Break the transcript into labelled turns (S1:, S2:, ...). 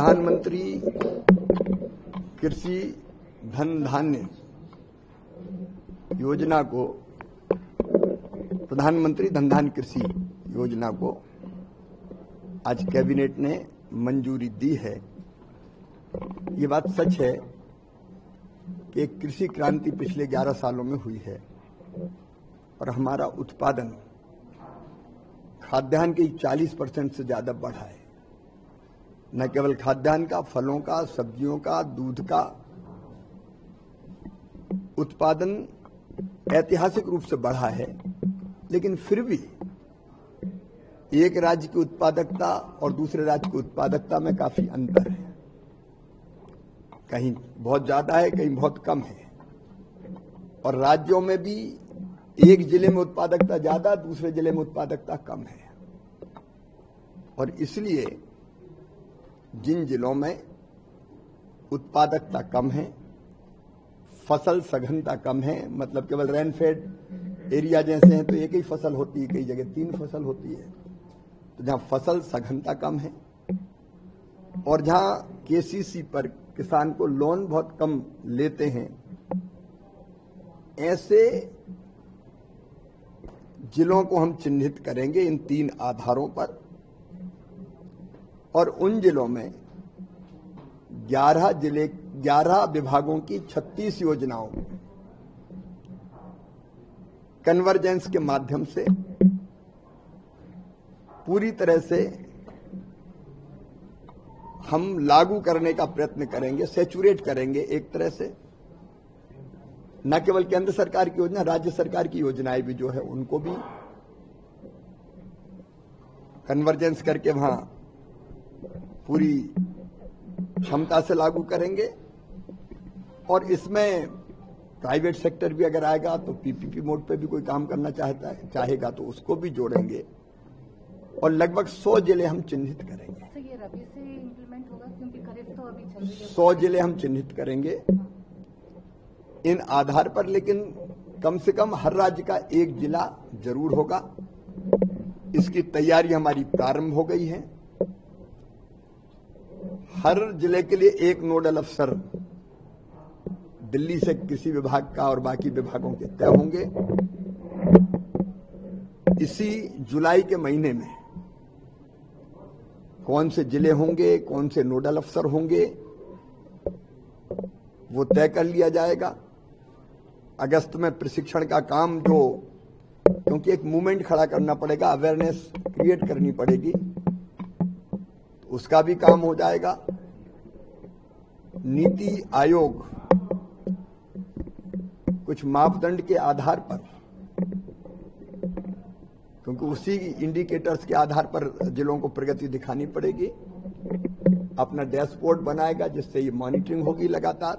S1: प्रधानमंत्री कृषि धन धान्य योजना को, प्रधानमंत्री धन धान्य कृषि योजना को आज कैबिनेट ने मंजूरी दी है। ये बात सच है कि कृषि क्रांति पिछले 11 सालों में हुई है और हमारा उत्पादन खाद्यान्न के 40% से ज्यादा बढ़ा है। न केवल खाद्यान्न का, फलों का, सब्जियों का, दूध का उत्पादन ऐतिहासिक रूप से बढ़ा है, लेकिन फिर भी एक राज्य की उत्पादकता और दूसरे राज्य की उत्पादकता में काफी अंतर है। कहीं बहुत ज्यादा है, कहीं बहुत कम है, और राज्यों में भी एक जिले में उत्पादकता ज्यादा, दूसरे जिले में उत्पादकता कम है। और इसलिए जिन जिलों में उत्पादकता कम है, फसल सघनता कम है, मतलब केवल रेनफेड एरिया जैसे हैं तो एक ही फसल होती है, कई जगह 3 फसल होती है, तो जहां फसल सघनता कम है और जहां केसीसी पर किसान को लोन बहुत कम लेते हैं, ऐसे जिलों को हम चिन्हित करेंगे इन 3 आधारों पर। और उन जिलों में 11 विभागों की 36 योजनाओं में कन्वर्जेंस के माध्यम से पूरी तरह से हम लागू करने का प्रयत्न करेंगे, सैचुरेट करेंगे एक तरह से। न केवल केंद्र सरकार की योजना, राज्य सरकार की योजनाएं भी जो है उनको भी कन्वर्जेंस करके वहां पूरी क्षमता से लागू करेंगे। और इसमें प्राइवेट सेक्टर भी अगर आएगा तो पीपीपी मोड पे भी कोई काम करना चाहेगा तो उसको भी जोड़ेंगे, और लगभग 100 जिले हम चिन्हित करेंगे।
S2: तो ये रबी से इंप्लीमेंट होगा, क्योंकि खरीफ तो अभी चल रही है।
S1: 100 जिले हम चिन्हित करेंगे इन आधार पर, लेकिन कम से कम हर राज्य का एक जिला जरूर होगा। इसकी तैयारी हमारी प्रारंभ हो गई है। हर जिले के लिए एक नोडल अफसर दिल्ली से कृषि विभाग का और बाकी विभागों के तय होंगे। इसी जुलाई के महीने में कौन से जिले होंगे, कौन से नोडल अफसर होंगे, वो तय कर लिया जाएगा। अगस्त में प्रशिक्षण का काम, जो क्योंकि एक मूवमेंट खड़ा करना पड़ेगा, अवेयरनेस क्रिएट करनी पड़ेगी, उसका भी काम हो जाएगा। नीति आयोग कुछ मापदंड के आधार पर, क्योंकि उसी इंडिकेटर्स के आधार पर जिलों को प्रगति दिखानी पड़ेगी, अपना डैशबोर्ड बनाएगा जिससे ये मॉनिटरिंग होगी लगातार।